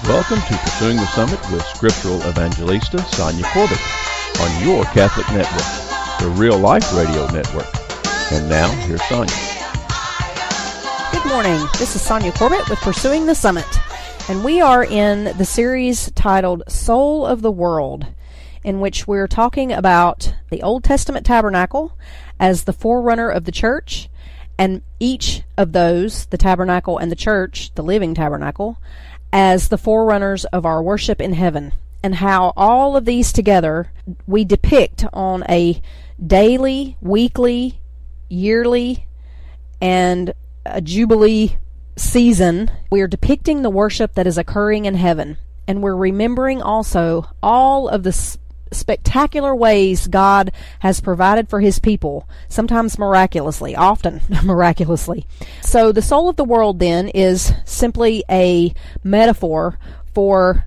Welcome to Pursuing the Summit with Scriptural Evangelista Sonja Corbitt on your Catholic Network, the Real Life Radio Network. And now, here's Sonja. Good morning. This is Sonja Corbitt with Pursuing the Summit, and we are in the series titled Soul of the World, in which we're talking about the Old Testament tabernacle as the forerunner of the church, and each of those, the tabernacle and the church, the living tabernacle, as the forerunners of our worship in heaven, and how all of these together we depict on a daily, weekly, yearly, and a jubilee season. We are depicting the worship that is occurring in heaven, and we're remembering also all of the spectacular ways God has provided for his people, sometimes miraculously, often miraculously. So the soul of the world then is simply a metaphor for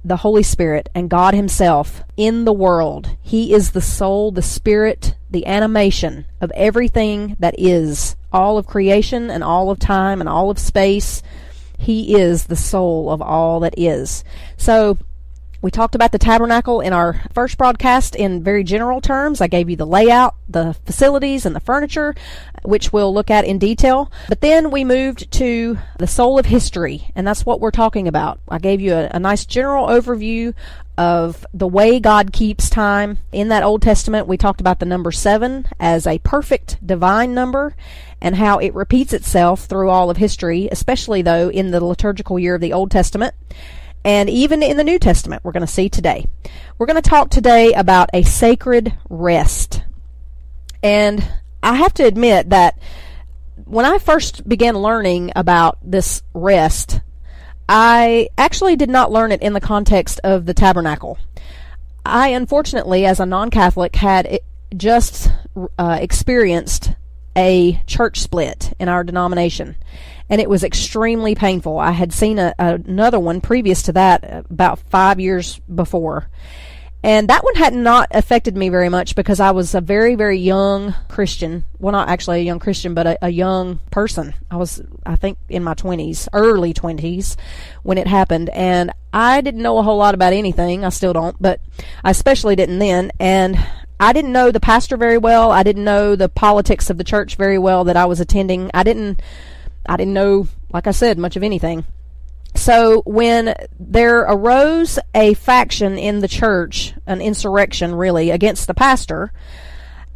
the Holy Spirit and God himself in the world. He is the soul, the spirit, the animation of everything that is, all of creation and all of time and all of space. He is the soul of all that is. So we talked about the tabernacle in our first broadcast in very general terms. I gave you the layout, the facilities, and the furniture, which we'll look at in detail. But then we moved to the soul of history, and that's what we're talking about. I gave you a nice general overview of the way God keeps time. In that Old Testament, we talked about the number 7 as a perfect divine number, and how it repeats itself through all of history, especially, though, in the liturgical year of the Old Testament. And even in the New Testament, we're going to see today. We're going to talk today about a sacred rest. And I have to admit that when I first began learning about this rest, I actually did not learn it in the context of the tabernacle. I, unfortunately, as a non-Catholic, had just experienced a church split in our denomination. And it was extremely painful. I had seen another one previous to that about 5 years before. And that one had not affected me very much because I was a very, very young Christian. Well, not actually a young Christian, but a young person. I was, I think, in my 20s, early 20s, when it happened. And I didn't know a whole lot about anything. I still don't, but I especially didn't then. And I didn't know the pastor very well. I didn't know the politics of the church very well that I was attending. I didn't know, like I said, much of anything. So when there arose a faction in the church, an insurrection really, against the pastor,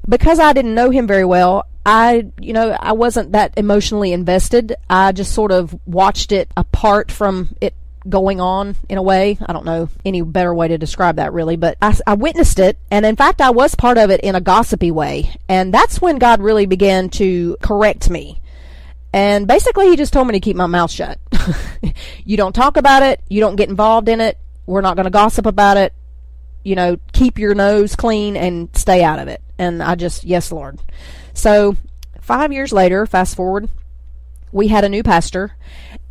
because I didn't know him very well, I wasn't that emotionally invested. I just sort of watched it apart from it going on in a way. I don't know any better way to describe that really, but I witnessed it, and in fact I was part of it in a gossipy way. And that's when God really began to correct me. And basically, he just told me to keep my mouth shut. You don't talk about it. You don't get involved in it. We're not going to gossip about it. Keep your nose clean and stay out of it. And I just, yes, Lord. So 5 years later, fast forward, we had a new pastor,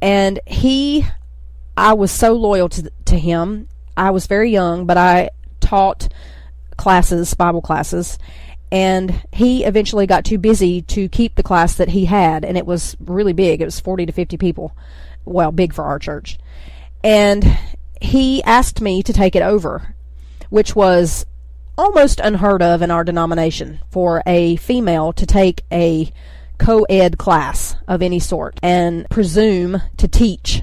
and I was so loyal to him. I was very young, but I taught Bible classes. And he eventually got too busy to keep the class that he had, and it was really big. It was 40 to 50 people. Well, big for our church. And he asked me to take it over, which was almost unheard of in our denomination for a female to take a co-ed class of any sort and presume to teach.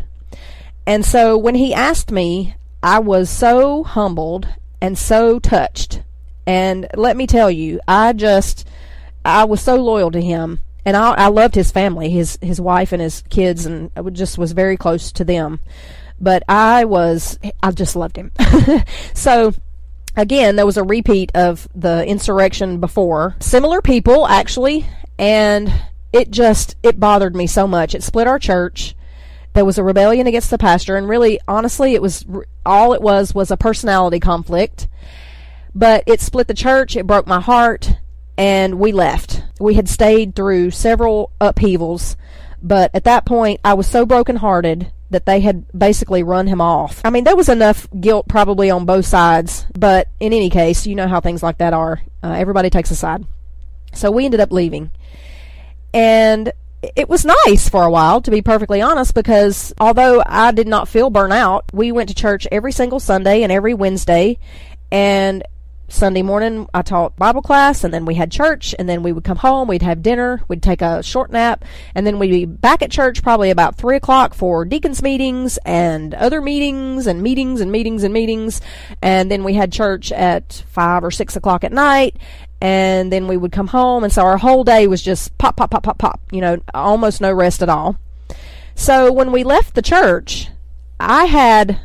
And so when he asked me, I was so humbled and so touched. And let me tell you, I was so loyal to him, and I loved his family, his wife and his kids, and I just was very close to them. But I just loved him. So, again, there was a repeat of the insurrection before. Similar people, actually, and it bothered me so much. It split our church. There was a rebellion against the pastor, and really, honestly, it was a personality conflict. But it split the church, it broke my heart, and we left. We had stayed through several upheavals, but at that point, I was so brokenhearted that they had basically run him off. I mean, there was enough guilt probably on both sides, but in any case, you know how things like that are. Everybody takes a side. So we ended up leaving. And it was nice for a while, to be perfectly honest, because although I did not feel burnt out, we went to church every single Sunday and every Wednesday, and Sunday morning I taught Bible class, and then we had church, and then we would come home, we'd have dinner, we'd take a short nap, and then we'd be back at church probably about 3 o'clock for deacons meetings and other meetings and meetings and meetings and meetings, and then we had church at 5 or 6 o'clock at night, and then we would come home, and so our whole day was just pop, pop, pop, pop, pop, almost no rest at all. So when we left the church, I had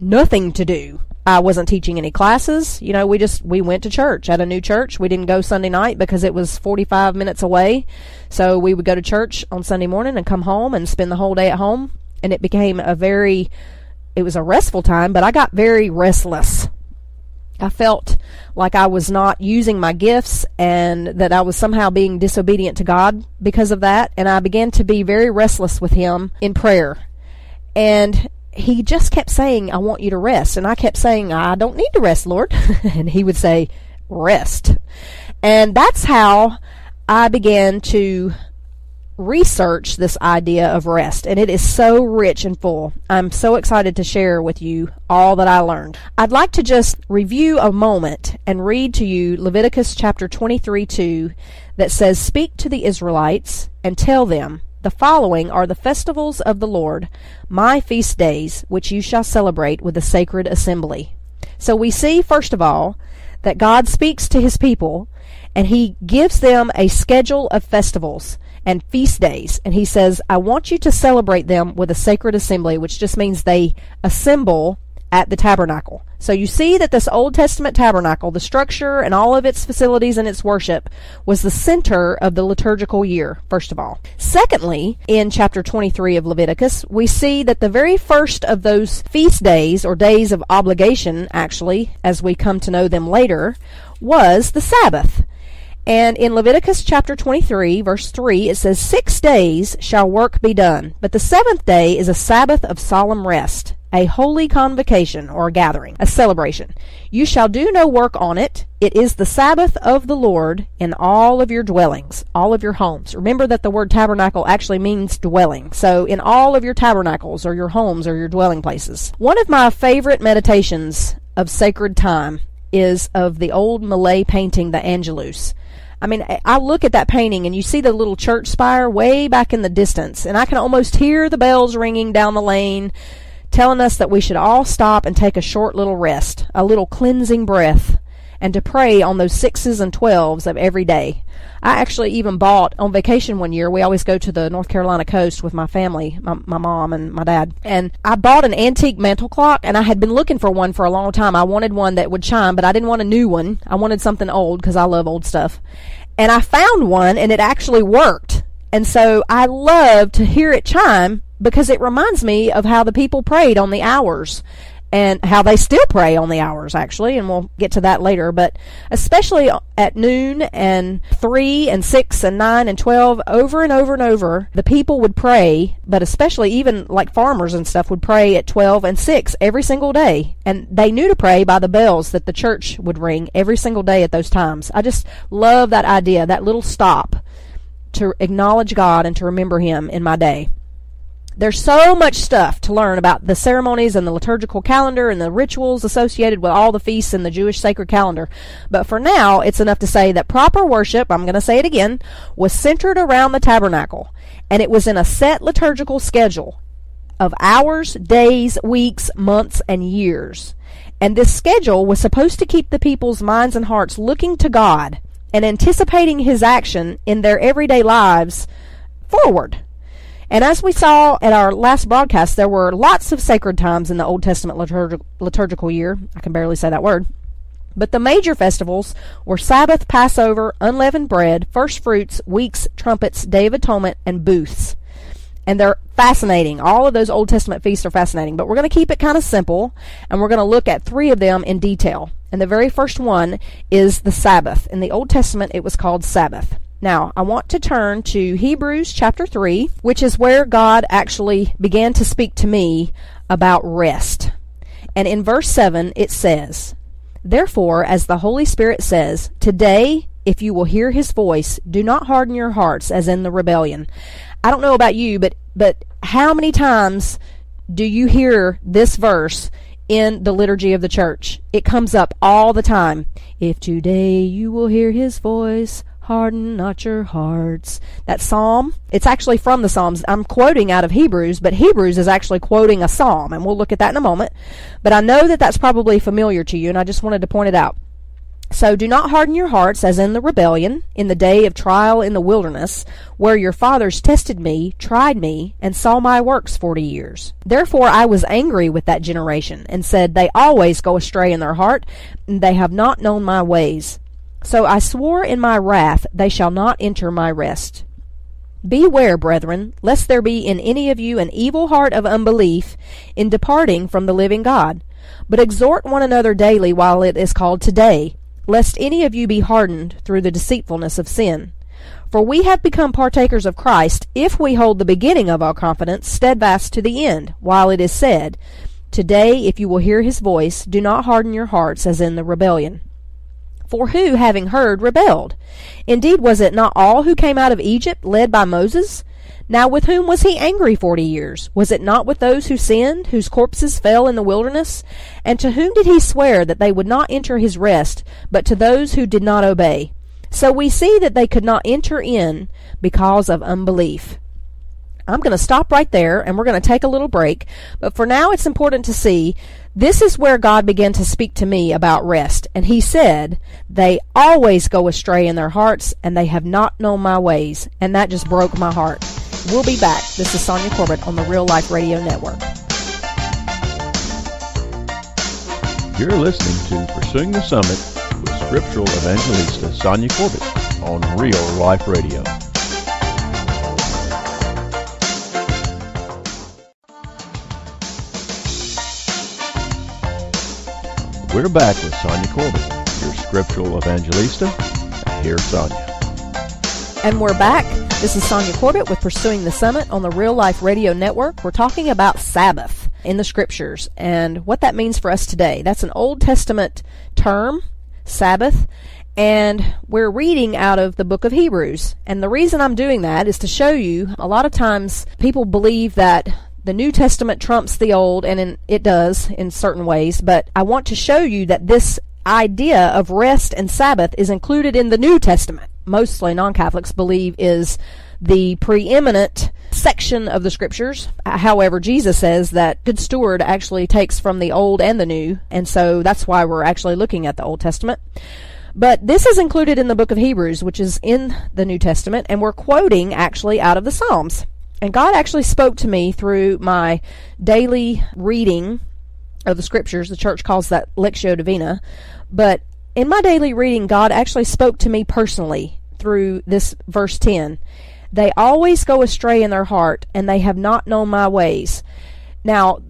nothing to do. I wasn't teaching any classes. We went to church at a new church. We didn't go Sunday night because it was 45 minutes away. So we would go to church on Sunday morning and come home and spend the whole day at home. And it became it was a restful time, but I got very restless. I felt like I was not using my gifts and that I was somehow being disobedient to God because of that. And I began to be very restless with Him in prayer. And He just kept saying, I want you to rest. And I kept saying, I don't need to rest, Lord. And He would say, rest. And that's how I began to research this idea of rest. And it is so rich and full. I'm so excited to share with you all that I learned. I'd like to just review a moment and read to you Leviticus chapter 23:2 that says, Speak to the Israelites and tell them, the following are the festivals of the Lord, my feast days, which you shall celebrate with a sacred assembly. So we see, first of all, that God speaks to His people, and He gives them a schedule of festivals and feast days. And He says, I want you to celebrate them with a sacred assembly, which just means they assemble at the tabernacle. So you see that this Old Testament tabernacle, the structure and all of its facilities and its worship, was the center of the liturgical year, first of all. Secondly, in chapter 23 of Leviticus, we see that the very first of those feast days, or days of obligation, actually, as we come to know them later, was the Sabbath. And in Leviticus chapter 23, verse 3, it says, 6 days shall work be done, but the seventh day is a Sabbath of solemn rest, a holy convocation, or a gathering, a celebration. You shall do no work on it. It is the Sabbath of the Lord in all of your dwellings, all of your homes. Remember that the word tabernacle actually means dwelling. So in all of your tabernacles, or your homes, or your dwelling places. One of my favorite meditations of sacred time is of the old Malay painting, the Angelus. I mean, I look at that painting and you see the little church spire way back in the distance, and I can almost hear the bells ringing down the lane telling us that we should all stop and take a short little rest, a little cleansing breath, and to pray on those 6s and 12s of every day. I actually even bought, on vacation one year, we always go to the North Carolina coast with my family, my mom and my dad, and I bought an antique mantle clock, and I had been looking for one for a long time. I wanted one that would chime, but I didn't want a new one. I wanted something old because I love old stuff. And I found one, and it actually worked. And so I love to hear it chime because it reminds me of how the people prayed on the hours, and how they still pray on the hours, actually, and we'll get to that later. But especially at noon and 3 and 6 and 9 and 12, over and over and over, the people would pray, but especially even like farmers and stuff would pray at 12 and 6 every single day. And they knew to pray by the bells that the church would ring every single day at those times. I just love that idea, that little stop to acknowledge God and to remember Him in my day. There's so much stuff to learn about the ceremonies and the liturgical calendar and the rituals associated with all the feasts in the Jewish sacred calendar. But for now, it's enough to say that proper worship, I'm going to say it again, was centered around the tabernacle. And it was in a set liturgical schedule of hours, days, weeks, months, and years. And this schedule was supposed to keep the people's minds and hearts looking to God and anticipating His action in their everyday lives forward. And as we saw at our last broadcast, there were lots of sacred times in the Old Testament liturgical year. I can barely say that word. But the major festivals were Sabbath, Passover, unleavened bread, first fruits, weeks, trumpets, Day of Atonement, and booths. And they're fascinating. All of those Old Testament feasts are fascinating. But we're going to keep it kind of simple, and we're going to look at 3 of them in detail. And the very first one is the Sabbath. In the Old Testament, it was called Sabbath. Now, I want to turn to Hebrews chapter 3, which is where God actually began to speak to me about rest. And in verse 7, it says, Therefore, as the Holy Spirit says, Today, if you will hear His voice, do not harden your hearts as in the rebellion. I don't know about you, but how many times do you hear this verse in the liturgy of the church? It comes up all the time. If today you will hear his voice, harden not your hearts. That psalm, it's actually from the Psalms. I'm quoting out of Hebrews, but Hebrews is actually quoting a psalm, and we'll look at that in a moment. But I know that that's probably familiar to you, and I just wanted to point it out. So do not harden your hearts as in the rebellion, in the day of trial in the wilderness, where your fathers tested me, tried me, and saw my works 40 years. Therefore I was angry with that generation, and said, they always go astray in their heart, and they have not known my ways. So I swore in my wrath, they shall not enter my rest. Beware, brethren, lest there be in any of you an evil heart of unbelief in departing from the living God. But exhort one another daily while it is called today, lest any of you be hardened through the deceitfulness of sin. For we have become partakers of Christ, if we hold the beginning of our confidence steadfast to the end, while it is said, Today, if you will hear his voice, do not harden your hearts as in the rebellion. For who, having heard, rebelled? Indeed, was it not all who came out of Egypt led by Moses? Now with whom was he angry 40 years? Was it not with those who sinned, whose corpses fell in the wilderness? And to whom did he swear that they would not enter his rest, but to those who did not obey? So we see that they could not enter in because of unbelief. I'm going to stop right there, and we're going to take a little break. But for now, it's important to see, this is where God began to speak to me about rest. And he said, they always go astray in their hearts, and they have not known my ways. And that just broke my heart. We'll be back. This is Sonja Corbitt on the Real Life Radio Network. You're listening to Pursuing the Summit with Scriptural Evangelista Sonja Corbitt on Real Life Radio. We're back with Sonja Corbitt, your Scriptural Evangelista. Here's Sonja. And we're back. This is Sonja Corbitt with Pursuing the Summit on the Real Life Radio Network. We're talking about Sabbath in the Scriptures and what that means for us today. That's an Old Testament term, Sabbath, and we're reading out of the book of Hebrews. And the reason I'm doing that is to show you, a lot of times people believe that the New Testament trumps the Old, and it does in certain ways, but I want to show you that this idea of rest and Sabbath is included in the New Testament. Mostly non-Catholics believe is the preeminent section of the Scriptures. However, Jesus says that Good Steward actually takes from the Old and the New, and so that's why we're actually looking at the Old Testament. But this is included in the book of Hebrews, which is in the New Testament, and we're quoting actually out of the Psalms. And God actually spoke to me through my daily reading of the Scriptures. The church calls that Lectio Divina. But in my daily reading, God actually spoke to me personally through this verse 10. They always go astray in their heart, and they have not known my ways. Now,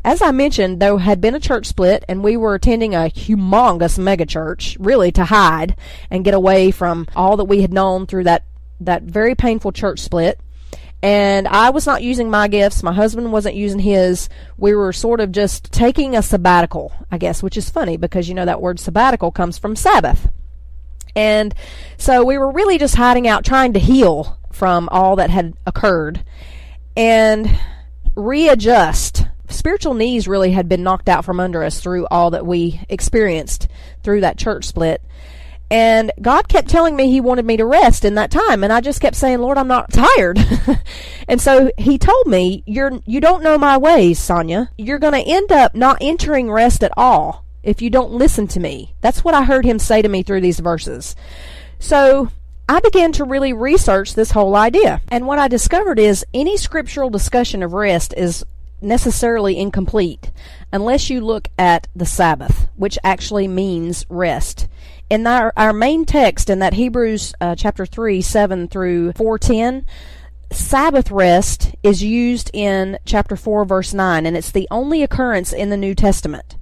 as I mentioned, there had been a church split, and we were attending a humongous megachurch, really to hide and get away from all that we had known through that very painful church split. And I was not using my gifts. My husband wasn't using his. We were sort of just taking a sabbatical, I guess, which is funny because, you know, that word sabbatical comes from Sabbath. And so we were really just hiding out, trying to heal from all that had occurred and readjust. Spiritual knees really had been knocked out from under us through all that we experienced through that church split. And God kept telling me he wanted me to rest in that time. And I just kept saying, Lord, I'm not tired. And so he told me, you don't know my ways, Sonja. You're going to end up not entering rest at all if you don't listen to me. That's what I heard him say to me through these verses. So I began to really research this whole idea. And what I discovered is any scriptural discussion of rest is necessarily incomplete unless you look at the Sabbath, which actually means rest. In our main text in that Hebrews chapter 3, 7 through 4:10, Sabbath rest is used in chapter 4, verse 9, and it's the only occurrence in the New Testament.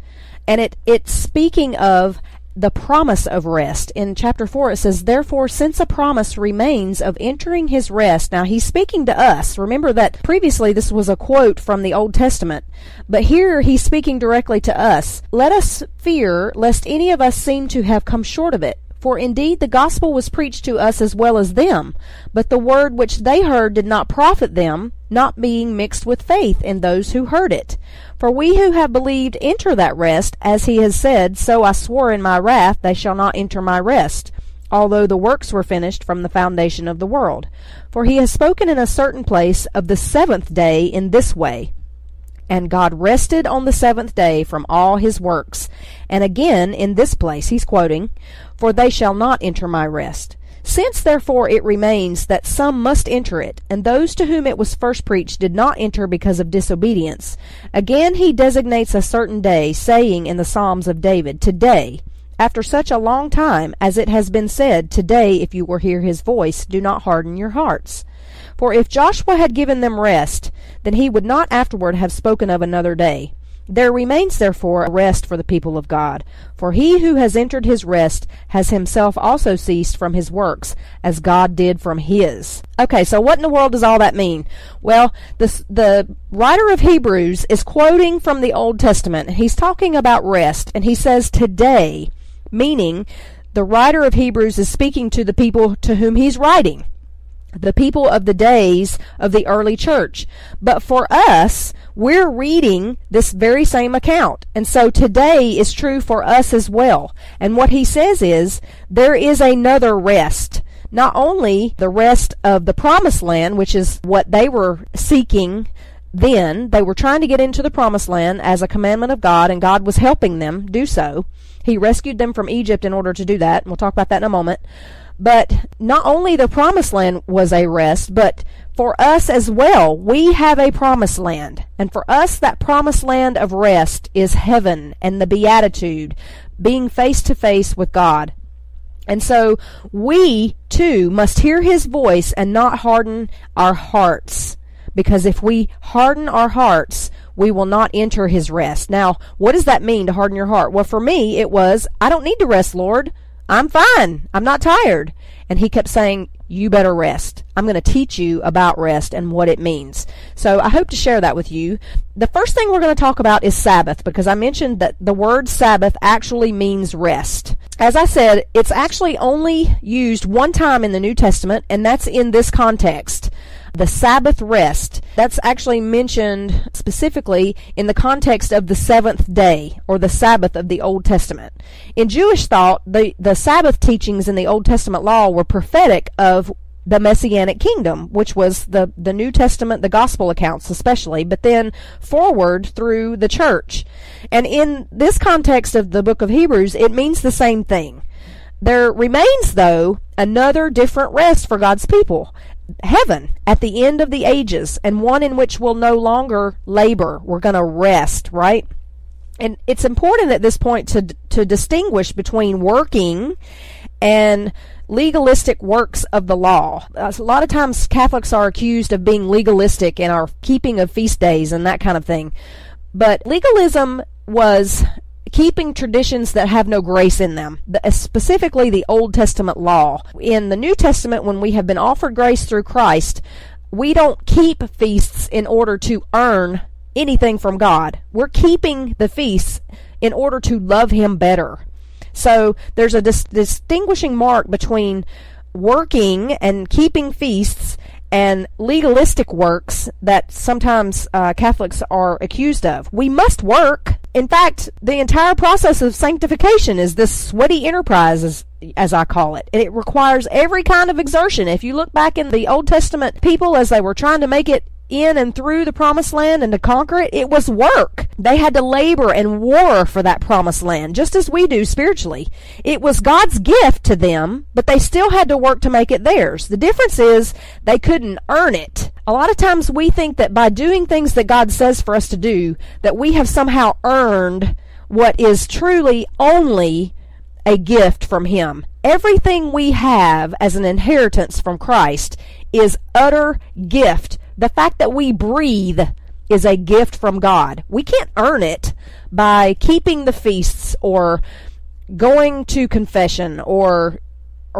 And it's speaking of the promise of rest. In chapter 4 it says, therefore, since a promise remains of entering his rest. Now he's speaking to us. Remember that previously this was a quote from the Old Testament, but here he's speaking directly to us. Let us fear lest any of us seem to have come short of it. For indeed the gospel was preached to us as well as them, but the word which they heard did not profit them, not being mixed with faith in those who heard it. For we who have believed enter that rest, as he has said, So I swore in my wrath, they shall not enter my rest, although the works were finished from the foundation of the world. For he has spoken in a certain place of the seventh day in this way, And God rested on the seventh day from all his works. And again, in this place, he's quoting, For they shall not enter my rest. Since therefore it remains that some must enter it, and those to whom it was first preached did not enter because of disobedience, again he designates a certain day, saying in the Psalms of David, Today, after such a long time, as it has been said, Today, if you will hear his voice, do not harden your hearts. For if Joshua had given them rest, then he would not afterward have spoken of another day. There remains therefore a rest for the people of God. For he who has entered his rest has himself also ceased from his works, as God did from his. Okay, so what in the world does all that mean? Well, the writer of Hebrews is quoting from the Old Testament. He's talking about rest, and he says today, meaning the writer of Hebrews is speaking to the people to whom he's writing, the people of the days of the early church. But for us, we're reading this very same account. And so today is true for us as well. And what he says is, there is another rest. Not only the rest of the promised land, which is what they were seeking then. They were trying to get into the promised land as a commandment of God, and God was helping them do so. He rescued them from Egypt in order to do that. And we'll talk about that in a moment. But not only the promised land was a rest, but for us as well, we have a promised land. And for us, that promised land of rest is heaven and the beatitude, being face to face with God. And so we, too, must hear his voice and not harden our hearts. Because if we harden our hearts, we will not enter his rest. Now, what does that mean, to harden your heart? Well, for me, it was, I don't need to rest, Lord. I'm fine. I'm not tired. And he kept saying, you better rest. I'm going to teach you about rest and what it means. So I hope to share that with you. The first thing we're going to talk about is Sabbath, because I mentioned that the word Sabbath actually means rest. As I said, it's actually only used one time in the New Testament, and that's in this context. The Sabbath rest, that's actually mentioned specifically in the context of the seventh day, or the Sabbath of the Old Testament. In Jewish thought, the Sabbath teachings in the Old Testament law were prophetic of the Messianic kingdom, which was the New Testament, the gospel accounts especially, but then forward through the church. And in this context of the book of Hebrews, it means the same thing. There remains, though, another different rest for God's people. Heaven at the end of the ages, and one in which we'll no longer labor. We're going to rest, right? And it's important at this point to distinguish between working and legalistic works of the law. A lot of times Catholics are accused of being legalistic in our keeping of feast days and that kind of thing. But legalism was keeping traditions that have no grace in them, specifically the Old Testament law. In the New Testament, when we have been offered grace through Christ, we don't keep feasts in order to earn anything from God. We're keeping the feasts in order to love him better. So there's a distinguishing mark between working and keeping feasts and legalistic works that sometimes Catholics are accused of. We must work. In fact, the entire process of sanctification is this sweaty enterprise, as I call it. And it requires every kind of exertion. If you look back in the Old Testament people as they were trying to make it in and through the promised land and to conquer it, it was work. They had to labor and war for that promised land, just as we do spiritually. It was God's gift to them, but they still had to work to make it theirs. The difference is they couldn't earn it. A lot of times we think that by doing things that God says for us to do, that we have somehow earned what is truly only a gift from him. Everything we have as an inheritance from Christ is utter gift. The fact that we breathe is a gift from God. We can't earn it by keeping the feasts or going to confession or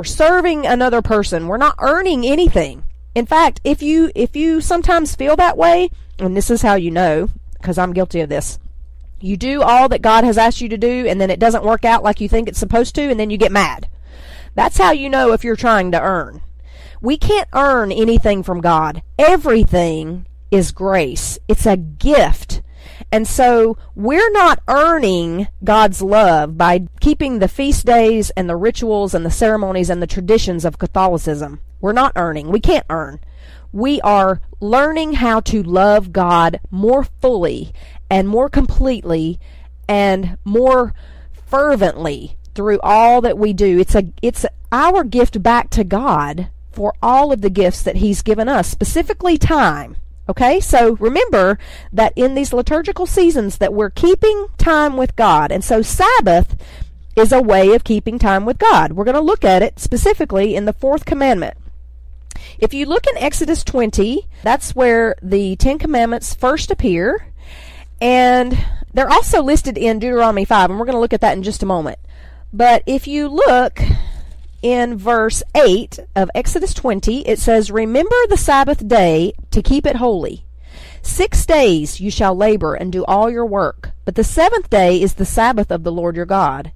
serving another person. We're not earning anything. In fact, if you sometimes feel that way, and this is how you know, because I'm guilty of this, you do all that God has asked you to do, and then it doesn't work out like you think it's supposed to, and then you get mad. That's how you know if you're trying to earn. We can't earn anything from God. Everything is grace. It's a gift. And so we're not earning God's love by keeping the feast days and the rituals and the ceremonies and the traditions of Catholicism. We're not earning. We can't earn. We are learning how to love God more fully and more completely and more fervently through all that we do. It's our gift back to God for all of the gifts that He's given us, specifically time. Okay, so remember that in these liturgical seasons that we're keeping time with God. And so Sabbath is a way of keeping time with God. We're going to look at it specifically in the fourth commandment. If you look in Exodus 20, that's where the Ten Commandments first appear. And they're also listed in Deuteronomy 5, and we're going to look at that in just a moment. But if you look in verse 8 of Exodus 20, it says, "Remember the Sabbath day to keep it holy. 6 days you shall labor and do all your work, but the seventh day is the Sabbath of the Lord your God.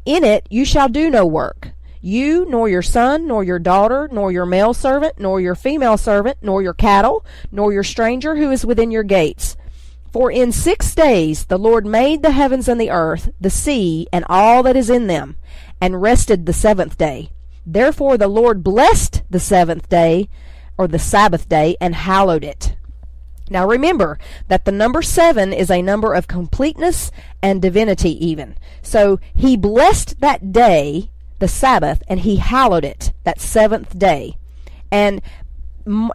In it you shall do no work, you, nor your son, nor your daughter, nor your male servant, nor your female servant, nor your cattle, nor your stranger who is within your gates. For in 6 days the Lord made the heavens and the earth, the sea, and all that is in them, and rested the seventh day. Therefore the Lord blessed the seventh day, or the Sabbath day, and hallowed it." Now remember that the number 7 is a number of completeness and divinity even. So He blessed that day, the Sabbath, and He hallowed it, that seventh day. And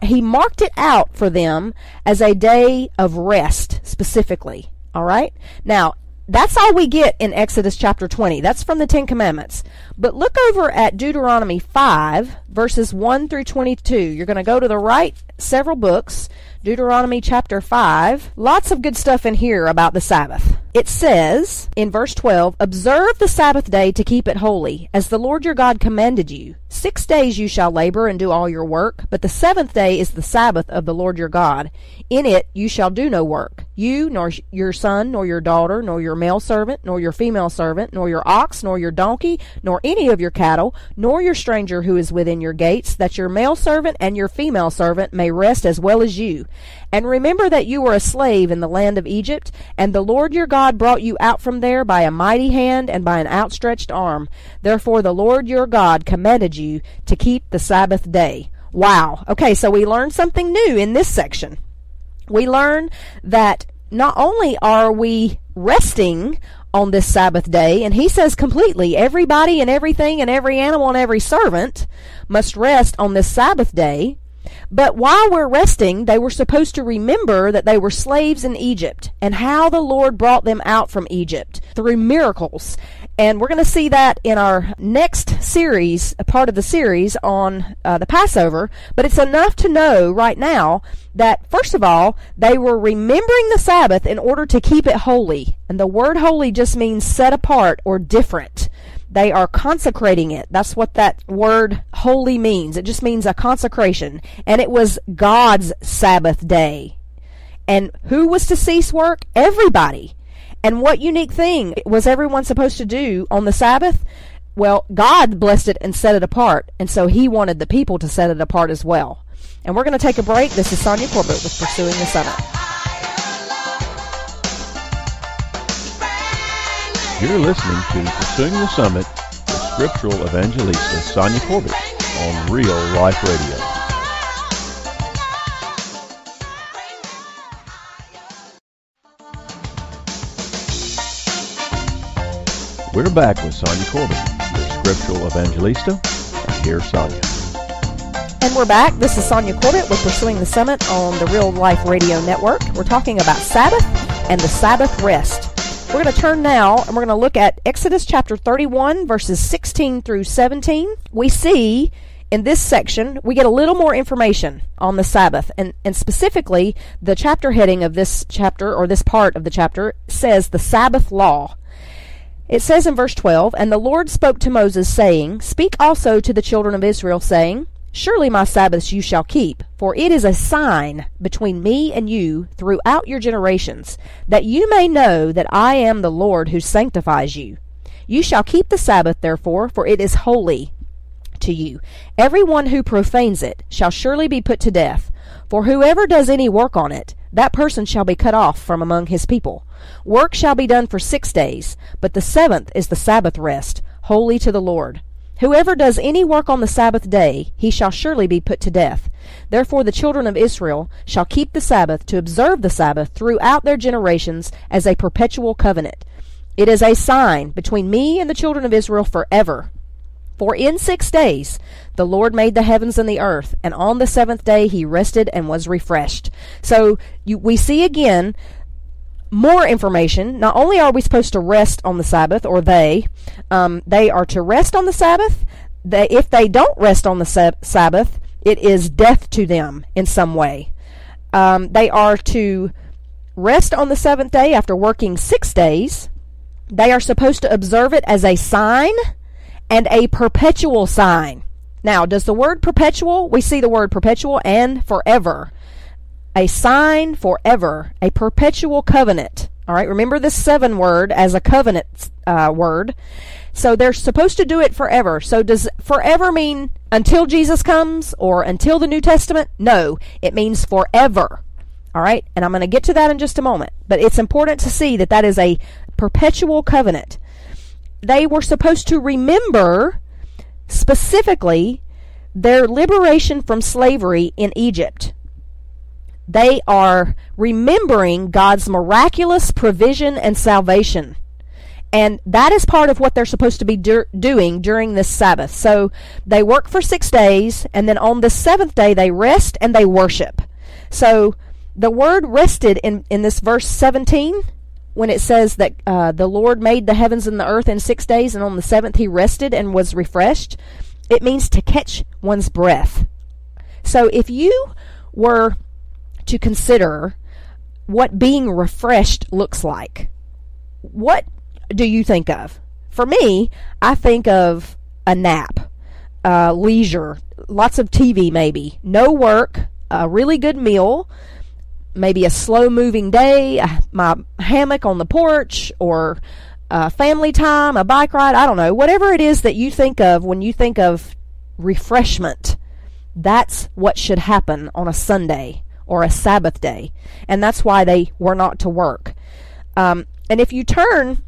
He marked it out for them as a day of rest specifically. All right? Now, that's all we get in Exodus chapter 20. That's from the Ten Commandments. But look over at Deuteronomy 5, verses 1 through 22. You're going to go to the right several books. Deuteronomy chapter 5. Lots of good stuff in here about the Sabbath. It says in verse 12, "Observe the Sabbath day to keep it holy, as the Lord your God commanded you. 6 days you shall labor and do all your work, but the seventh day is the Sabbath of the Lord your God. In it you shall do no work, you, nor your son, nor your daughter, nor your male servant, nor your female servant, nor your ox, nor your donkey, nor any of your cattle, nor your stranger who is within your gates, that your male servant and your female servant may rest as well as you. And remember that you were a slave in the land of Egypt, and the Lord your God brought you out from there by a mighty hand and by an outstretched arm. Therefore the Lord your God commanded you to keep the Sabbath day." Wow. Okay, so we learned something new in this section. We learn that not only are we resting on this Sabbath day, and He says completely, everybody and everything and every animal and every servant must rest on this Sabbath day. But while we're resting, they were supposed to remember that they were slaves in Egypt and how the Lord brought them out from Egypt through miracles. And we're going to see that in our next series, a part of the series on the Passover. But it's enough to know right now that, first of all, they were remembering the Sabbath in order to keep it holy. And the word holy just means set apart or different. They are consecrating it. That's what that word holy means. It just means a consecration. And it was God's Sabbath day. And who was to cease work? Everybody. And what unique thing was everyone supposed to do on the Sabbath? Well, God blessed it and set it apart. And so He wanted the people to set it apart as well. And we're going to take a break. This is Sonja Corbitt with Pursuing the Summit. You're listening to Pursuing the Summit with Scriptural Evangelista Sonja Corbitt on Real Life Radio. We're back with Sonja Corbitt, your Scriptural Evangelista, and here's Sonja. And we're back. This is Sonja Corbitt with Pursuing the Summit on the Real Life Radio Network. We're talking about Sabbath and the Sabbath rest. We're going to turn now and we're going to look at Exodus chapter 31, verses 16 through 17. We see in this section, we get a little more information on the Sabbath. And specifically, the chapter heading of this chapter, or this part of the chapter, says the Sabbath law. It says in verse 12, "And the Lord spoke to Moses, saying, Speak also to the children of Israel, saying, Surely my Sabbaths you shall keep, for it is a sign between me and you throughout your generations, that you may know that I am the Lord who sanctifies you. You shall keep the Sabbath, therefore, for it is holy. to you. Everyone who profanes it shall surely be put to death. For whoever does any work on it, that person shall be cut off from among his people. Work shall be done for 6 days, but the 7th is the Sabbath rest, holy to the Lord. Whoever does any work on the Sabbath day, he shall surely be put to death. Therefore the children of Israel shall keep the Sabbath to observe the Sabbath throughout their generations as a perpetual covenant. It is a sign between me and the children of Israel forever. For in 6 days the Lord made the heavens and the earth, and on the 7th day he rested and was refreshed. So we see again more information. Not only are we supposed to rest on the Sabbath, or they are to rest on the Sabbath. If they don't rest on the Sabbath, it is death to them in some way. They are to rest on the 7th day after working 6 days. They are supposed to observe it as a sign and a perpetual sign. Now, does the word perpetual, we see the word perpetual and forever. A sign forever, a perpetual covenant. All right, remember this 7 word as a covenant word. So they're supposed to do it forever. So does forever mean until Jesus comes or until the New Testament? No, it means forever. All right, and I'm going to get to that in just a moment. But it's important to see that that is a perpetual covenant. They were supposed to remember specifically their liberation from slavery in Egypt. They are remembering God's miraculous provision and salvation. And that is part of what they're supposed to be doing during this Sabbath. So they work for 6 days, and then on the 7th day they rest and they worship. So the word rested in this verse 17, when it says that the Lord made the heavens and the earth in 6 days, and on the 7th he rested and was refreshed, it means to catch one's breath. So if you were to consider what being refreshed looks like, what do you think of? For me, I think of a nap, leisure, lots of TV maybe, no work, a really good meal, maybe a slow-moving day, my hammock on the porch, or family time, a bike ride, I don't know. Whatever it is that you think of when you think of refreshment, that's what should happen on a Sunday or a Sabbath day. And that's why they were not to work. And if you turn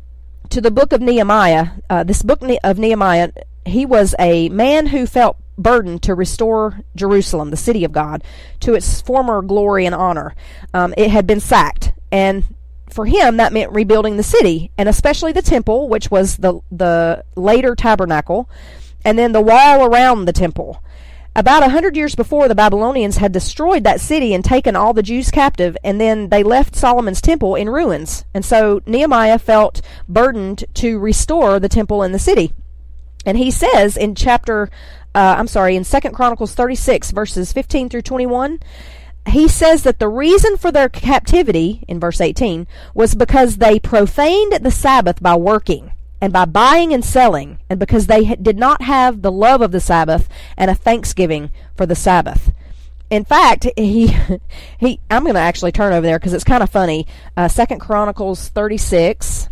to the book of Nehemiah, this book of Nehemiah, he was a man who felt burdened to restore Jerusalem, the city of God, to its former glory and honor. It had been sacked, and for him that meant rebuilding the city, and especially the temple, which was the later tabernacle, and then the wall around the temple. About 100 years before, the Babylonians had destroyed that city and taken all the Jews captive, and then they left Solomon's temple in ruins. And so Nehemiah felt burdened to restore the temple and the city. And he says in in 2 Chronicles 36, verses 15 through 21, he says that the reason for their captivity, in verse 18, was because they profaned the Sabbath by working and by buying and selling, and because they did not have the love of the Sabbath and a thanksgiving for the Sabbath. In fact, I'm going to actually turn over there because it's kind of funny. 2 Chronicles 36,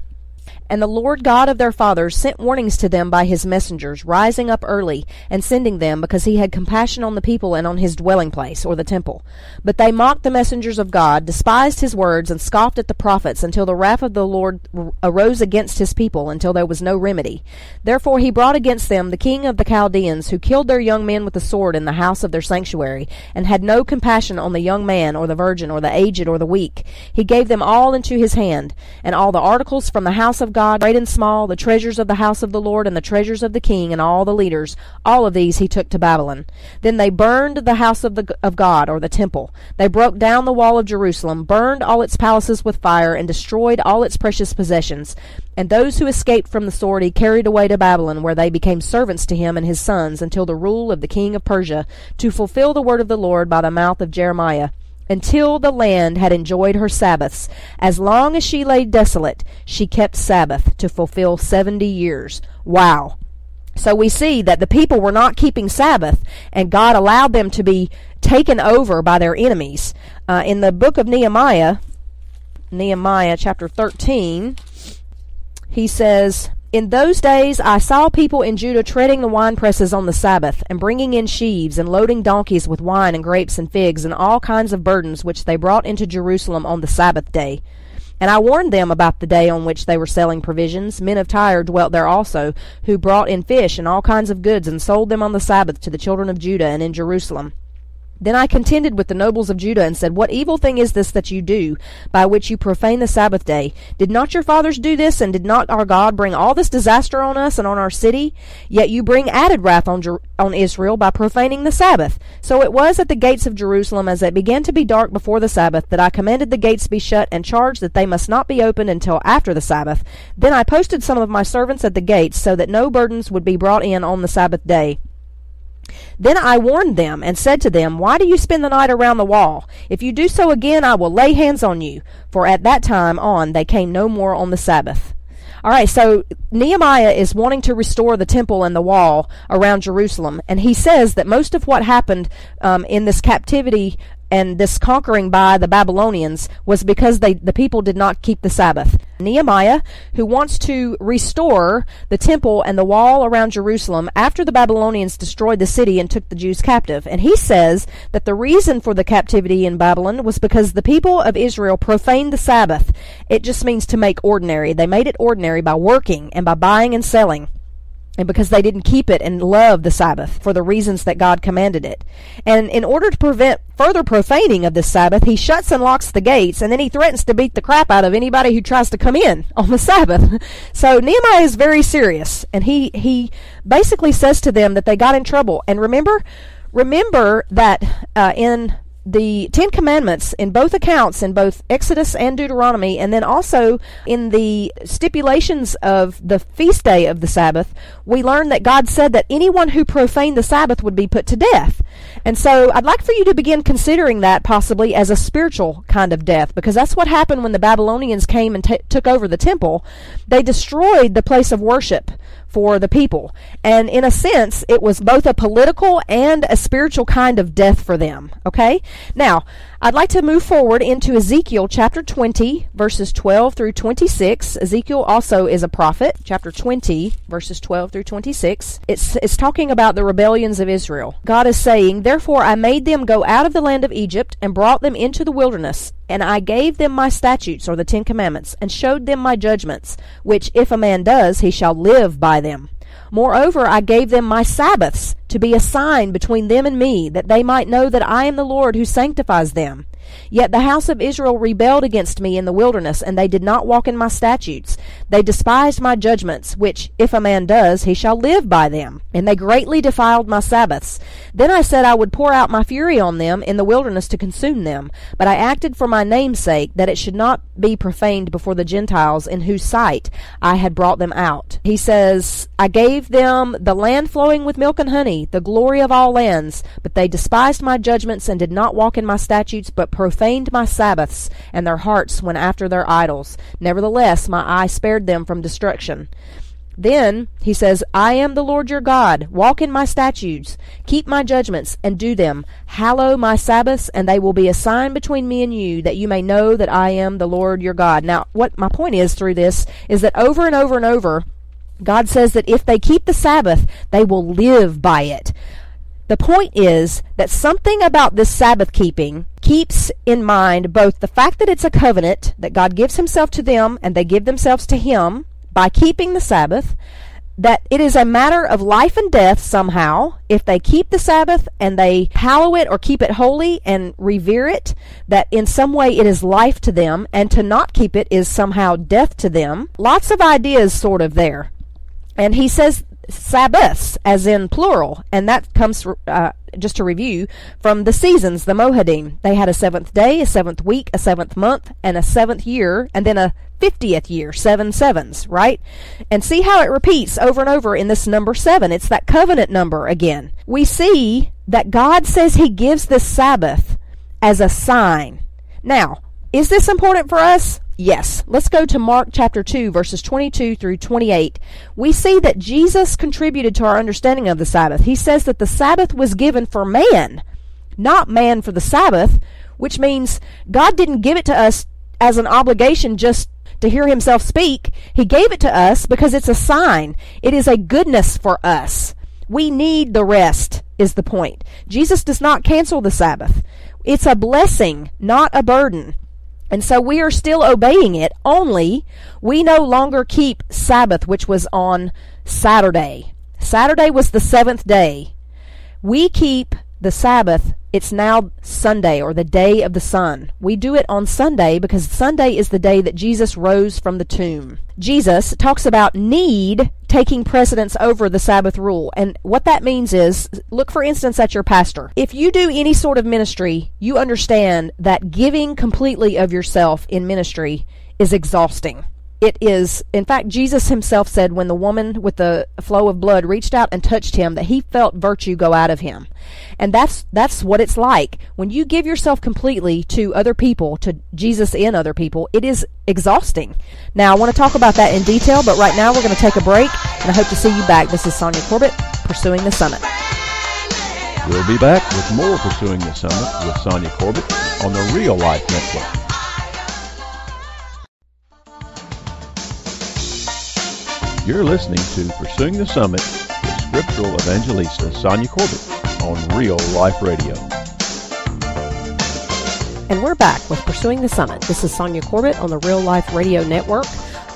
and the Lord God of their fathers sent warnings to them by his messengers, rising up early and sending them, because he had compassion on the people and on his dwelling place, or the temple. But they mocked the messengers of God, despised his words, and scoffed at the prophets, until the wrath of the Lord arose against his people, until there was no remedy. Therefore he brought against them the king of the Chaldeans, who killed their young men with the sword in the house of their sanctuary, and had no compassion on the young man, or the virgin, or the aged, or the weak. He gave them all into his hand, and all the articles from the house of God, great and small, the treasures of the house of the Lord, and the treasures of the king, and all the leaders, all of these he took to Babylon. Then they burned the house of God, or the temple. They broke down the wall of Jerusalem, burned all its palaces with fire, and destroyed all its precious possessions. And those who escaped from the sword he carried away to Babylon, where they became servants to him and his sons, until the rule of the king of Persia, to fulfill the word of the Lord by the mouth of Jeremiah. Until the land had enjoyed her Sabbaths, as long as she lay desolate, she kept Sabbath to fulfill 70 years. Wow. So we see that the people were not keeping Sabbath, and God allowed them to be taken over by their enemies. In the book of Nehemiah chapter 13, he says, In those days I saw people in Judah treading the winepresses on the Sabbath, and bringing in sheaves, and loading donkeys with wine and grapes and figs, and all kinds of burdens which they brought into Jerusalem on the Sabbath day. And I warned them about the day on which they were selling provisions. Men of Tyre dwelt there also, who brought in fish and all kinds of goods, and sold them on the Sabbath to the children of Judah and in Jerusalem. Then I contended with the nobles of Judah, and said, What evil thing is this that you do, by which you profane the Sabbath day? Did not your fathers do this, and did not our God bring all this disaster on us and on our city? Yet you bring added wrath on Israel by profaning the Sabbath. So it was at the gates of Jerusalem, as it began to be dark before the Sabbath, that I commanded the gates be shut, and charged that they must not be opened until after the Sabbath. Then I posted some of my servants at the gates, so that no burdens would be brought in on the Sabbath day. Then I warned them, and said to them, Why do you spend the night around the wall? If you do so again, I will lay hands on you. For at that time on they came no more on the Sabbath. All right, so Nehemiah is wanting to restore the temple and the wall around Jerusalem, and he says that most of what happened in this captivity and this conquering by the Babylonians was because the people did not keep the Sabbath. Nehemiah, who wants to restore the temple and the wall around Jerusalem after the Babylonians destroyed the city and took the Jews captive. And he says that the reason for the captivity in Babylon was because the people of Israel profaned the Sabbath. It just means to make ordinary. They made it ordinary by working and by buying and selling. And because they didn't keep it and love the Sabbath for the reasons that God commanded it. And in order to prevent further profaning of this Sabbath, he shuts and locks the gates, and then he threatens to beat the crap out of anybody who tries to come in on the Sabbath. So Nehemiah is very serious, and he basically says to them that they got in trouble. And remember that in the Ten Commandments, in both accounts, in both Exodus and Deuteronomy, and then also in the stipulations of the feast day of the Sabbath, we learn that God said that anyone who profaned the Sabbath would be put to death. And so I'd like for you to begin considering that possibly as a spiritual kind of death, because that's what happened when the Babylonians came and took over the temple. They destroyed the place of worship for the people. And in a sense, it was both a political and a spiritual kind of death for them. Okay? Now, I'd like to move forward into Ezekiel chapter 20, verses 12 through 26. Ezekiel also is a prophet. Chapter 20, verses 12 through 26. It's talking about the rebellions of Israel. God is saying, Therefore I made them go out of the land of Egypt and brought them into the wilderness. And I gave them my statutes, or the Ten Commandments, and showed them my judgments, which if a man does, he shall live by them. Moreover, I gave them my Sabbaths, to be a sign between them and me, that they might know that I am the Lord who sanctifies them. Yet the house of Israel rebelled against me in the wilderness, and they did not walk in my statutes. They despised my judgments, which, if a man does, he shall live by them. And they greatly defiled my Sabbaths. Then I said I would pour out my fury on them in the wilderness to consume them. But I acted for my name's sake, that it should not be profaned before the Gentiles, in whose sight I had brought them out. He says, I gave them the land flowing with milk and honey, the glory of all lands. But they despised my judgments, and did not walk in my statutes, but profaned my Sabbaths, and their hearts went after their idols. Nevertheless, my eye spared them from destruction. Then he says, I am the Lord your God. Walk in my statutes, keep my judgments, and do them. Hallow my Sabbaths, and they will be a sign between me and you, that you may know that I am the Lord your God. Now, what my point is through this is that over and over and over, God says that if they keep the Sabbath, they will live by it. The point is that something about this Sabbath keeping keeps in mind both the fact that it's a covenant, that God gives himself to them and they give themselves to him by keeping the Sabbath, that it is a matter of life and death somehow. If they keep the Sabbath and they hallow it or keep it holy and revere it, that in some way it is life to them, and to not keep it is somehow death to them. Lots of ideas sort of there. And he says Sabbaths, as in plural, and that comes, just to review, from the seasons, the Moedim. They had a 7th day, a 7th week, a 7th month, and a 7th year, and then a 50th year, 7 sevens, right? And see how it repeats over and over in this number 7. It's that covenant number again. We see that God says he gives this Sabbath as a sign. Now, is this important for us? Yes. Let's go to Mark chapter 2, verses 22 through 28. We see that Jesus contributed to our understanding of the Sabbath. He says that the Sabbath was given for man, not man for the Sabbath, which means God didn't give it to us as an obligation just to hear himself speak. He gave it to us because it's a sign. It is a goodness for us. We need the rest, is the point. Jesus does not cancel the Sabbath. It's a blessing, not a burden. And so we are still obeying it, only we no longer keep Sabbath, which was on Saturday. Saturday was the seventh day. We keep the Sabbath, it's now Sunday, or the day of the sun. We do it on Sunday because Sunday is the day that Jesus rose from the tomb. Jesus talks about need taking precedence over the Sabbath rule. And what that means is, look for instance at your pastor. If you do any sort of ministry, you understand that giving completely of yourself in ministry is exhausting. It is, in fact, Jesus himself said when the woman with the flow of blood reached out and touched him that he felt virtue go out of him. And that's what it's like. When you give yourself completely to other people, to Jesus in other people, it is exhausting. Now, I want to talk about that in detail, but right now we're going to take a break, and I hope to see you back. This is Sonja Corbitt, Pursuing the Summit. We'll be back with more Pursuing the Summit with Sonja Corbitt on the Real Life Network. You're listening to Pursuing the Summit with Scriptural Evangelista Sonja Corbitt on Real Life Radio. And we're back with Pursuing the Summit. This is Sonja Corbitt on the Real Life Radio Network.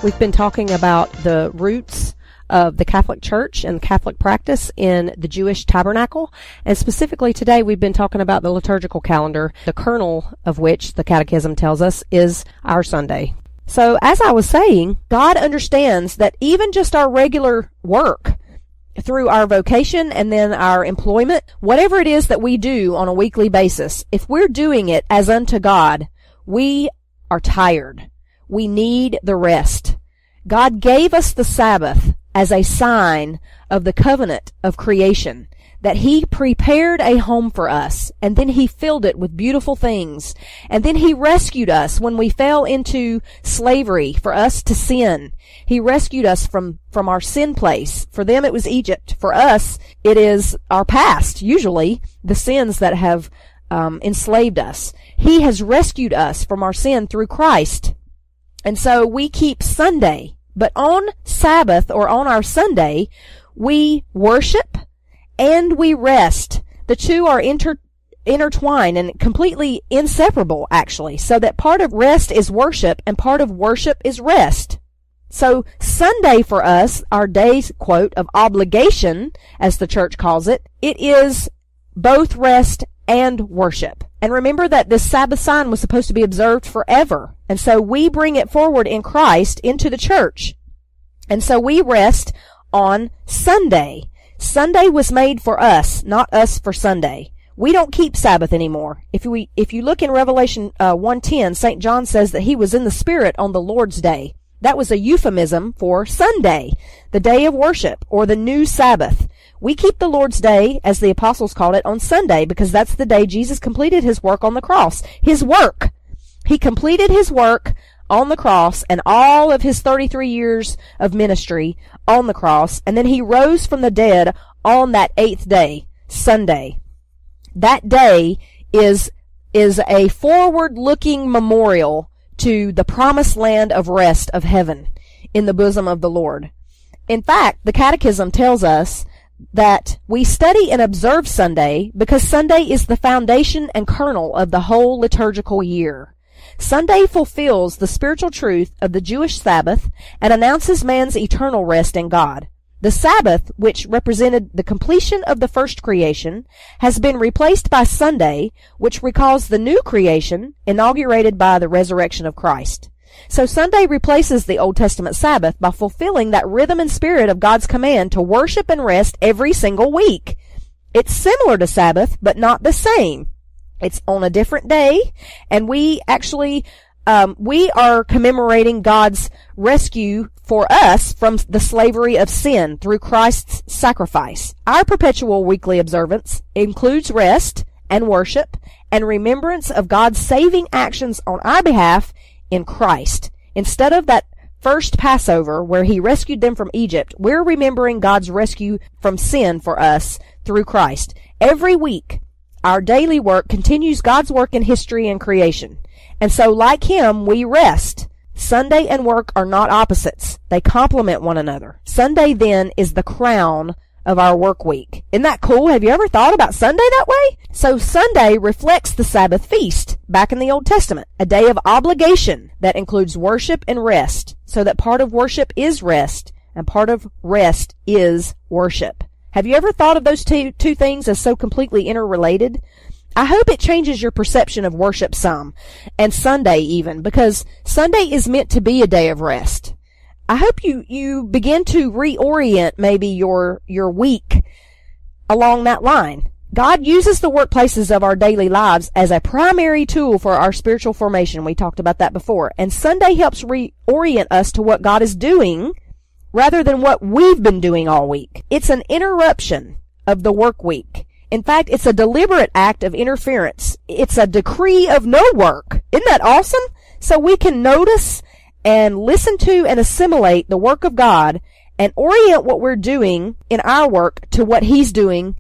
We've been talking about the roots of the Catholic Church and Catholic practice in the Jewish tabernacle. And specifically today we've been talking about the liturgical calendar, the kernel of which, the Catechism tells us, is our Sunday. So, as I was saying, God understands that even just our regular work through our vocation and then our employment, whatever it is that we do on a weekly basis, if we're doing it as unto God, we are tired. We need the rest. God gave us the Sabbath as a sign of the covenant of creation, that he prepared a home for us, and then he filled it with beautiful things, and then he rescued us when we fell into slavery for us to sin. He rescued us from our sin place. For them it was Egypt. For us it is our past, usually the sins that have enslaved us. He has rescued us from our sin through Christ. And so we keep Sunday, but on Sabbath, or on our Sunday, we worship and we rest. The two are intertwined and completely inseparable, actually, so that part of rest is worship and part of worship is rest. So Sunday for us, our day's, quote, of obligation, as the church calls it, it is both rest and worship. And remember that this Sabbath sign was supposed to be observed forever. And so we bring it forward in Christ into the church. And so we rest on Sunday. Sunday was made for us, not us for Sunday. We don't keep Sabbath anymore. If you look in Revelation 1:10, St. John says that he was in the Spirit on the Lord's Day. That was a euphemism for Sunday, the day of worship, or the new Sabbath. We keep the Lord's Day, as the apostles called it, on Sunday, because that's the day Jesus completed his work on the cross. His work. He completed his work on the cross and all of his 33 years of ministry on the cross, and then he rose from the dead on that 8th day, Sunday. That day is a forward-looking memorial to the promised land of rest of heaven in the bosom of the Lord. In fact, the Catechism tells us that we study and observe Sunday because Sunday is the foundation and kernel of the whole liturgical year. Sunday fulfills the spiritual truth of the Jewish Sabbath and announces man's eternal rest in God. The Sabbath, which represented the completion of the first creation, has been replaced by Sunday, which recalls the new creation inaugurated by the resurrection of Christ. So Sunday replaces the Old Testament Sabbath by fulfilling that rhythm and spirit of God's command to worship and rest every single week. It's similar to Sabbath, but not the same. It's on a different day, and we actually we are commemorating God's rescue for us from the slavery of sin through Christ's sacrifice. Our perpetual weekly observance includes rest and worship and remembrance of God's saving actions on our behalf in Christ. Instead of that first Passover where he rescued them from Egypt, we're remembering God's rescue from sin for us through Christ. Every week, our daily work continues God's work in history and creation. And so, like him, we rest. Sunday and work are not opposites. They complement one another. Sunday then is the crown of our work week. Isn't that cool? Have you ever thought about Sunday that way? So Sunday reflects the Sabbath feast back in the Old Testament, a day of obligation that includes worship and rest, so that part of worship is rest and part of rest is worship. Have you ever thought of those two things as so completely interrelated? I hope it changes your perception of worship some, and Sunday even, because Sunday is meant to be a day of rest. I hope you begin to reorient maybe your week along that line. God uses the workplaces of our daily lives as a primary tool for our spiritual formation. We talked about that before. And Sunday helps reorient us to what God is doing rather than what we've been doing all week. It's an interruption of the work week. In fact, it's a deliberate act of interference. It's a decree of no work. Isn't that awesome? So we can notice and listen to and assimilate the work of God and orient what we're doing in our work to what He's doing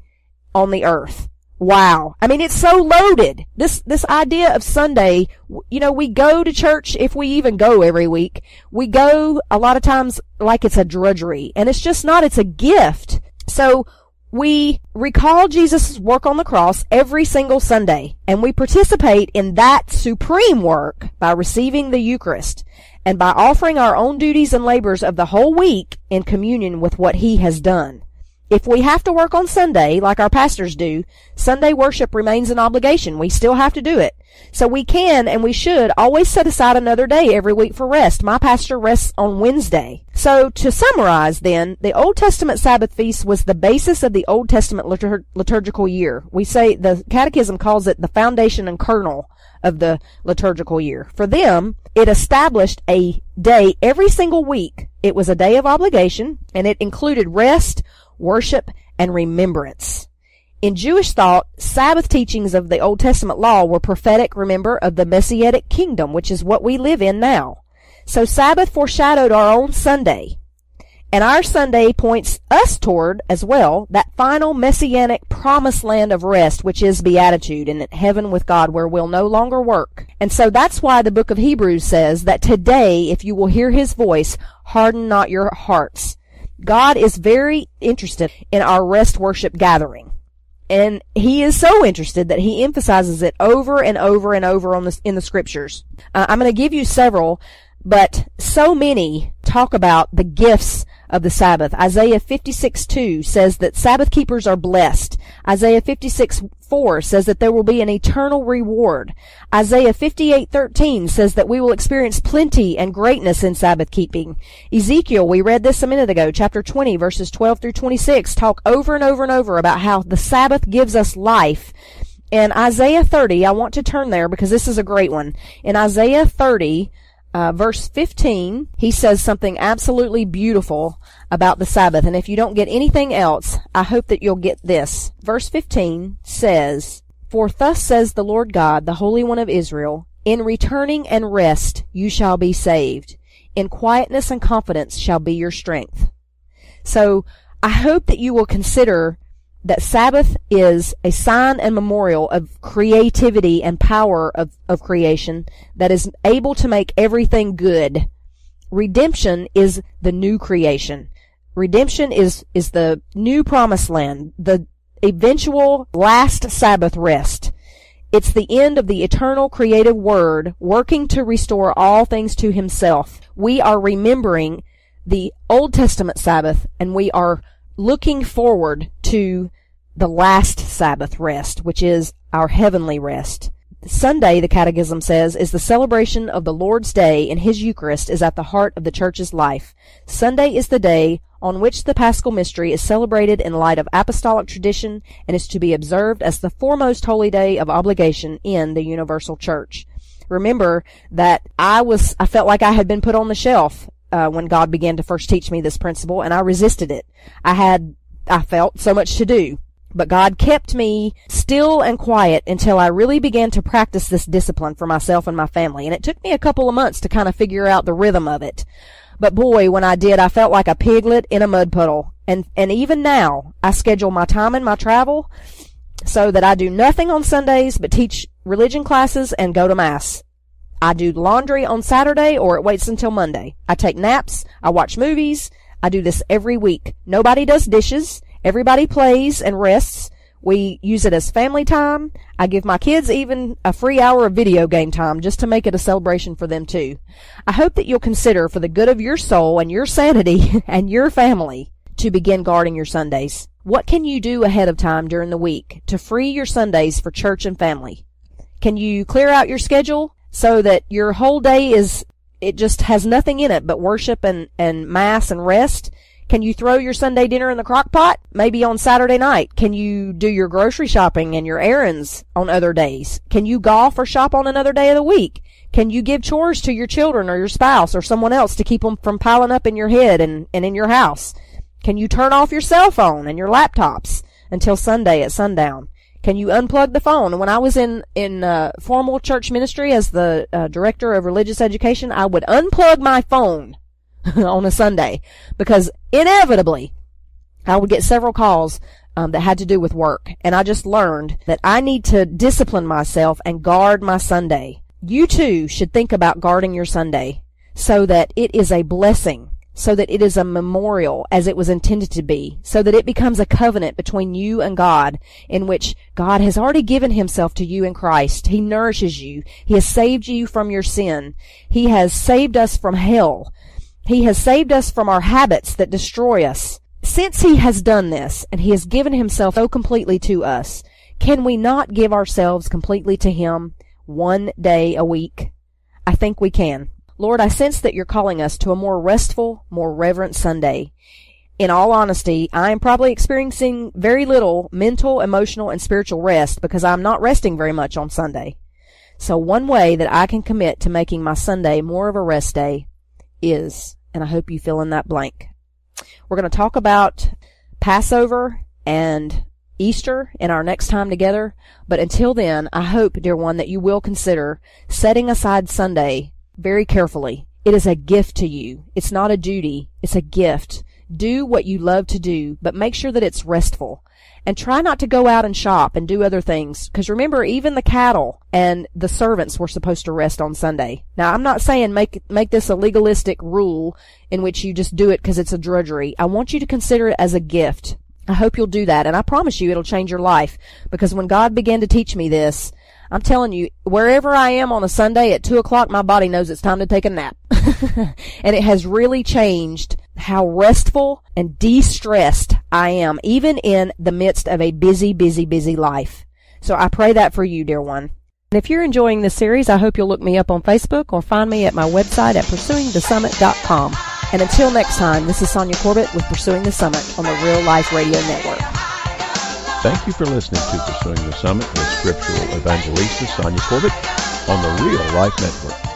on the earth. Wow. I mean, it's so loaded. This idea of Sunday, we go to church, if we even go every week. We go a lot of times like it's a drudgery, and it's just not. It's a gift. So we recall Jesus' work on the cross every single Sunday, and we participate in that supreme work by receiving the Eucharist and by offering our own duties and labors of the whole week in communion with what He has done. If we have to work on Sunday, like our pastors do, Sunday worship remains an obligation. We still have to do it. So we can and we should always set aside another day every week for rest. My pastor rests on Wednesday. So to summarize then, the Old Testament Sabbath feast was the basis of the Old Testament liturgical year. We say the Catechism calls it the foundation and kernel of the liturgical year. For them, it established a day every single week. It was a day of obligation, and it included rest, worship, and remembrance. In Jewish thought, Sabbath teachings of the Old Testament law were prophetic, remember, of the Messianic kingdom, which is what we live in now. So Sabbath foreshadowed our own Sunday. And our Sunday points us toward, as well, that final Messianic promised land of rest, which is beatitude and heaven with God, where we'll no longer work. And so that's why the book of Hebrews says that today, if you will hear His voice, harden not your hearts. God is very interested in our rest worship gathering. And He is so interested that He emphasizes it over and over and over in the scriptures. I'm going to give you several, but so many talk about the gifts of the Sabbath. Isaiah 56:2 says that Sabbath keepers are blessed. Isaiah 56:4 says that there will be an eternal reward. Isaiah 58:13 says that we will experience plenty and greatness in Sabbath keeping. Ezekiel, we read this a minute ago, chapter 20, verses 12 through 26, talk over and over and over about how the Sabbath gives us life. In Isaiah 30, I want to turn there because this is a great one. In Isaiah 30, verse 15, he says something absolutely beautiful about the Sabbath. And if you don't get anything else, I hope that you'll get this. Verse 15 says, "For thus says the Lord God, the Holy One of Israel, in returning and rest you shall be saved. In quietness and confidence shall be your strength." So I hope that you will consider that Sabbath is a sign and memorial of creativity and power of creation that is able to make everything good. Redemption is the new creation. Redemption is the new promised land, the eventual last Sabbath rest. It's the end of the eternal creative word working to restore all things to Himself. We are remembering the Old Testament Sabbath, and we are looking forward to the last Sabbath rest, which is our heavenly rest. Sunday, the Catechism says, is the celebration of the Lord's Day, and His Eucharist is at the heart of the Church's life. Sunday is the day on which the Paschal Mystery is celebrated in light of apostolic tradition and is to be observed as the foremost holy day of obligation in the universal Church. Remember that I felt like I had been put on the shelf when God began to first teach me this principle, and I resisted it. I felt so much to do. But God kept me still and quiet until I really began to practice this discipline for myself and my family. And it took me a couple of months to kind of figure out the rhythm of it. But boy, when I did, I felt like a piglet in a mud puddle. And even now, I schedule my time and my travel so that I do nothing on Sundays but teach religion classes and go to Mass. I do laundry on Saturday or it waits until Monday. I take naps. I watch movies. I do this every week. Nobody does dishes. Everybody plays and rests. We use it as family time. I give my kids even a free hour of video game time just to make it a celebration for them too. I hope that you'll consider, for the good of your soul and your sanity and your family, to begin guarding your Sundays. What can you do ahead of time during the week to free your Sundays for church and family? Can you clear out your schedule so that your whole day it just has nothing in it but worship and mass and rest? Can you throw your Sunday dinner in the crock pot? Maybe on Saturday night. Can you do your grocery shopping and your errands on other days? Can you golf or shop on another day of the week? Can you give chores to your children or your spouse or someone else to keep them from piling up in your head and in your house? Can you turn off your cell phone and your laptops until Sunday at sundown? Can you unplug the phone? And when I was in formal church ministry as the director of religious education, I would unplug my phone on a Sunday, because inevitably I would get several calls that had to do with work, and I just learned that I need to discipline myself and guard my Sunday. You too should think about guarding your Sunday so that it is a blessing, so that it is a memorial as it was intended to be, so that it becomes a covenant between you and God, in which God has already given himself to you in Christ. He nourishes you. He has saved you from your sin. He has saved us from hell. He has saved us from our habits that destroy us. Since he has done this, and he has given himself so completely to us, can we not give ourselves completely to him one day a week? I think we can. Lord, I sense that you're calling us to a more restful, more reverent Sunday. In all honesty, I am probably experiencing very little mental, emotional, and spiritual rest because I'm not resting very much on Sunday. So one way that I can commit to making my Sunday more of a rest day is, and I hope you fill in that blank. We're going to talk about Passover and Easter in our next time together, but until then, I hope, dear one, that you will consider setting aside Sunday very carefully. It is a gift to you. It's not a duty. It's a gift. Do what you love to do, but make sure that it's restful. And try not to go out and shop and do other things. Because remember, even the cattle and the servants were supposed to rest on Sunday. Now, I'm not saying make this a legalistic rule in which you just do it because it's a drudgery. I want you to consider it as a gift. I hope you'll do that. And I promise you it'll change your life. Because when God began to teach me this, I'm telling you, wherever I am on a Sunday at 2 o'clock, my body knows it's time to take a nap. And it has really changed how restful and de-stressed I am, even in the midst of a busy, busy, busy life. So I pray that for you, dear one. And if you're enjoying this series, I hope you'll look me up on Facebook or find me at my website at pursuingthesummit.com. And until next time, this is Sonja Corbitt with Pursuing the Summit on the Real Life Radio Network. Thank you for listening to Pursuing the Summit with Scriptural Evangelista Sonja Corbitt on the Real Life Network.